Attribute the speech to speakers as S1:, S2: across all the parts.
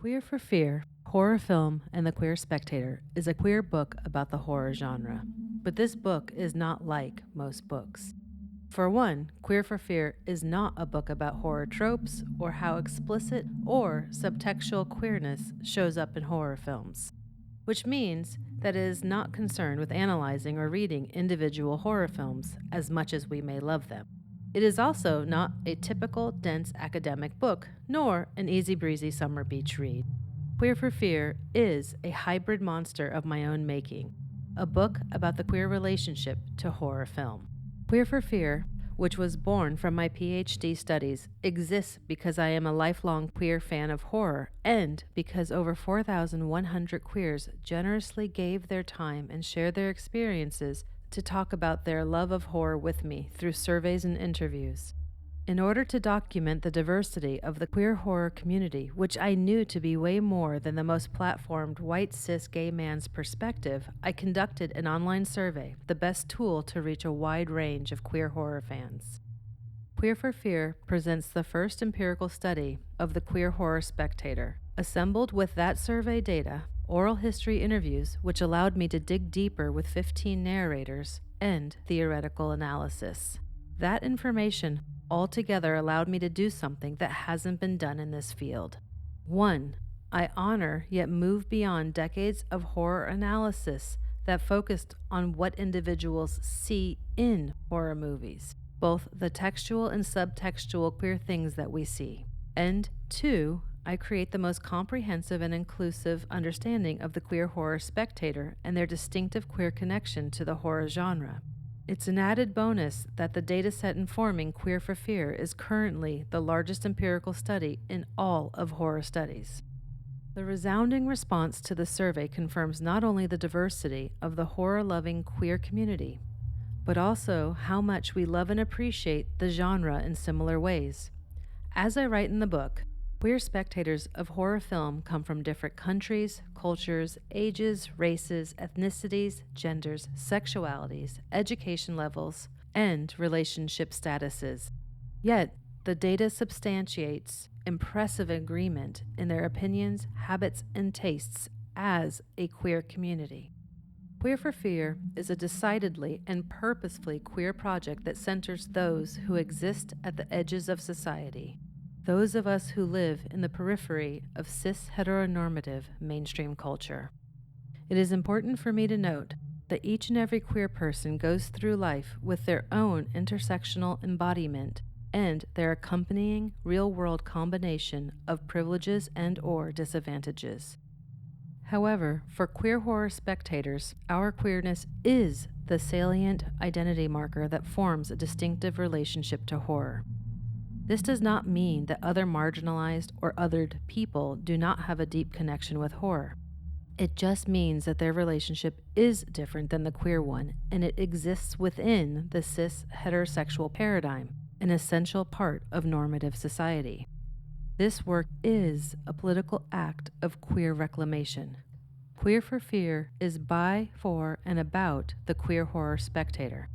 S1: Queer for Fear, Horror Film, and the Queer Spectator is a queer book about the horror genre. But this book is not like most books. For one, Queer for Fear is not a book about horror tropes or how explicit or subtextual queerness shows up in horror films, which means that it is not concerned with analyzing or reading individual horror films as much as we may love them. It is also not a typical dense academic book, nor an easy-breezy summer beach read. Queer for Fear is a hybrid monster of my own making, a book about the queer relationship to horror film. Queer for Fear, which was born from my PhD studies, exists because I am a lifelong queer fan of horror and because over 4,100 queers generously gave their time and shared their experiences to talk about their love of horror with me through surveys and interviews. In order to document the diversity of the queer horror community, which I knew to be way more than the most platformed white cis gay man's perspective, I conducted an online survey, the best tool to reach a wide range of queer horror fans. Queer for Fear presents the first empirical study of the queer horror spectator. Assembled with that survey data, oral history interviews, which allowed me to dig deeper with 15 narrators, and theoretical analysis. That information altogether allowed me to do something that hasn't been done in this field. 1. I honor yet move beyond decades of horror analysis that focused on what individuals see in horror movies, both the textual and subtextual queer things that we see. And 2, I create the most comprehensive and inclusive understanding of the queer horror spectator and their distinctive queer connection to the horror genre. It's an added bonus that the dataset informing Queer for Fear is currently the largest empirical study in all of horror studies. The resounding response to the survey confirms not only the diversity of the horror-loving queer community, but also how much we love and appreciate the genre in similar ways. As I write in the book, queer spectators of horror film come from different countries, cultures, ages, races, ethnicities, genders, sexualities, education levels, and relationship statuses. Yet, the data substantiates impressive agreement in their opinions, habits, and tastes as a queer community. Queer for Fear is a decidedly and purposefully queer project that centers those who exist at the edges of society. Those of us who live in the periphery of cis-heteronormative mainstream culture. It is important for me to note that each and every queer person goes through life with their own intersectional embodiment and their accompanying real-world combination of privileges and/or disadvantages. However, for queer horror spectators, our queerness is the salient identity marker that forms a distinctive relationship to horror. This does not mean that other marginalized or othered people do not have a deep connection with horror. It just means that their relationship is different than the queer one, and it exists within the cis heterosexual paradigm, an essential part of normative society. This work is a political act of queer reclamation. Queer for Fear is by, for, and about the queer horror spectator.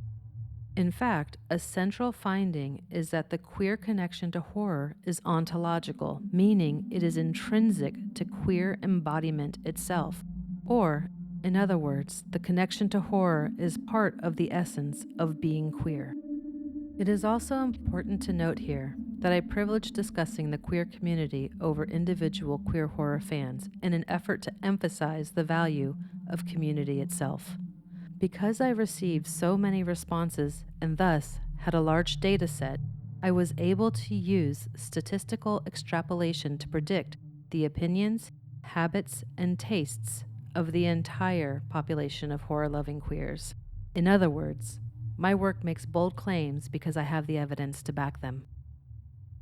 S1: In fact, a central finding is that the queer connection to horror is ontological, meaning it is intrinsic to queer embodiment itself. Or, in other words, the connection to horror is part of the essence of being queer. It is also important to note here that I privilege discussing the queer community over individual queer horror fans in an effort to emphasize the value of community itself. Because I received so many responses and thus had a large data set, I was able to use statistical extrapolation to predict the opinions, habits, and tastes of the entire population of horror-loving queers. In other words, my work makes bold claims because I have the evidence to back them.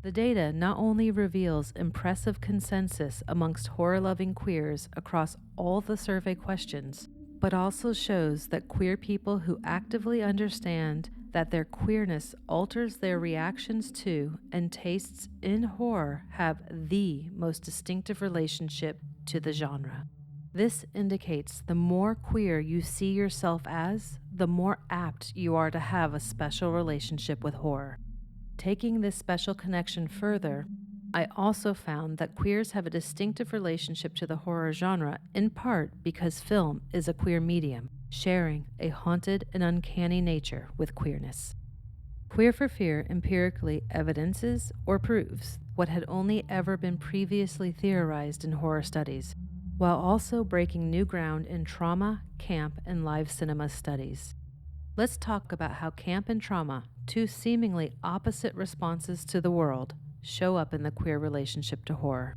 S1: The data not only reveals impressive consensus amongst horror-loving queers across all the survey questions, but also shows that queer people who actively understand that their queerness alters their reactions to and tastes in horror have the most distinctive relationship to the genre. This indicates the more queer you see yourself as, the more apt you are to have a special relationship with horror. Taking this special connection further, I also found that queers have a distinctive relationship to the horror genre, in part because film is a queer medium, sharing a haunted and uncanny nature with queerness. Queer for Fear empirically evidences or proves what had only ever been previously theorized in horror studies, while also breaking new ground in trauma, camp, and live cinema studies. Let's talk about how camp and trauma, two seemingly opposite responses to the world, show up in the queer relationship to horror.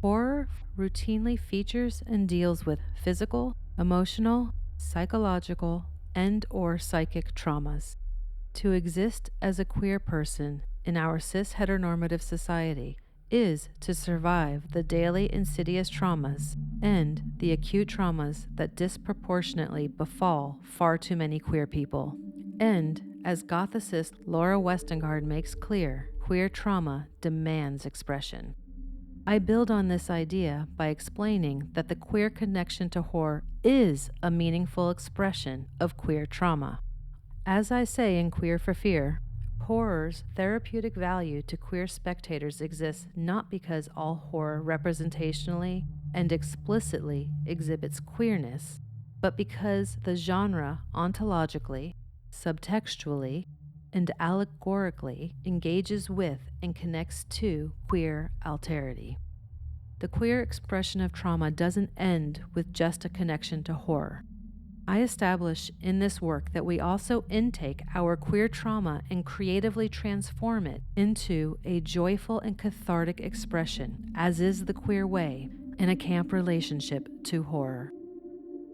S1: Horror routinely features and deals with physical, emotional, psychological, and/or psychic traumas. To exist as a queer person in our cis-heteronormative society is to survive the daily insidious traumas and the acute traumas that disproportionately befall far too many queer people. And, as gothicist Laura Westengard makes clear, queer trauma demands expression. I build on this idea by explaining that the queer connection to horror is a meaningful expression of queer trauma. As I say in Queer for Fear, horror's therapeutic value to queer spectators exists not because all horror representationally and explicitly exhibits queerness, but because the genre ontologically, subtextually, and allegorically engages with and connects to queer alterity. The queer expression of trauma doesn't end with just a connection to horror. I establish in this work that we also intake our queer trauma and creatively transform it into a joyful and cathartic expression, as is the queer way, in a camp relationship to horror.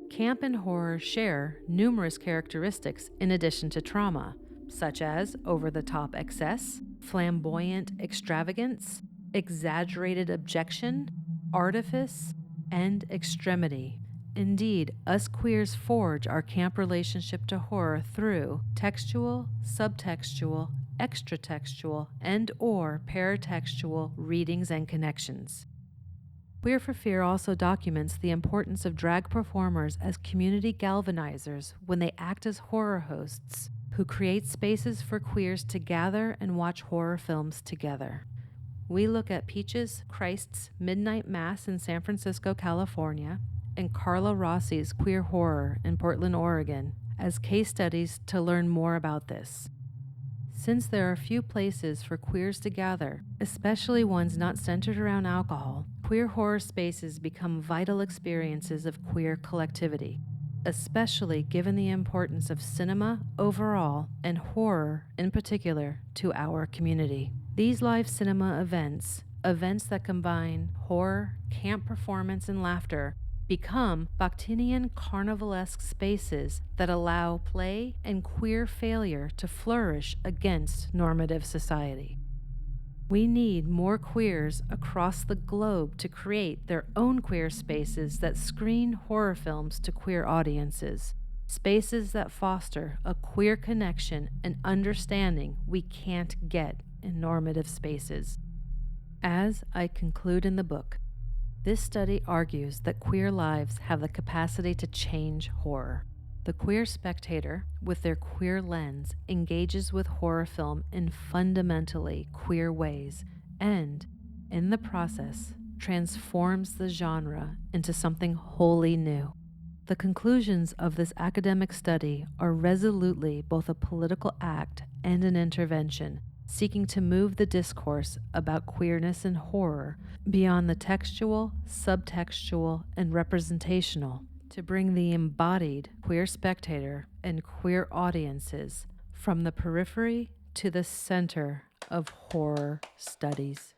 S1: Camp and horror share numerous characteristics in addition to trauma, such as over-the-top excess, flamboyant extravagance, exaggerated objection, artifice, and extremity. Indeed, us queers forge our camp relationship to horror through textual, subtextual, extratextual, and/or paratextual readings and connections. Queer for Fear also documents the importance of drag performers as community galvanizers when they act as horror hosts who create spaces for queers to gather and watch horror films together. We look at Peaches Christ's Midnight Mass in San Francisco, California, and Carla Rossi's Queer Horror in Portland, Oregon, as case studies to learn more about this. Since there are few places for queers to gather, especially ones not centered around alcohol, queer horror spaces become vital experiences of queer collectivity, especially given the importance of cinema overall and horror in particular to our community. These live cinema events that combine horror, camp performance, and laughter, become Bakhtinian carnivalesque spaces that allow play and queer failure to flourish against normative society. We need more queers across the globe to create their own queer spaces that screen horror films to queer audiences, spaces that foster a queer connection and understanding we can't get in normative spaces. As I conclude in the book, this study argues that queer lives have the capacity to change horror. The Queer Spectator, with their queer lens, engages with horror film in fundamentally queer ways and, in the process, transforms the genre into something wholly new. The conclusions of this academic study are resolutely both a political act and an intervention, seeking to move the discourse about queerness and horror beyond the textual, subtextual, and representational to bring the embodied queer spectator and queer audiences from the periphery to the center of horror studies.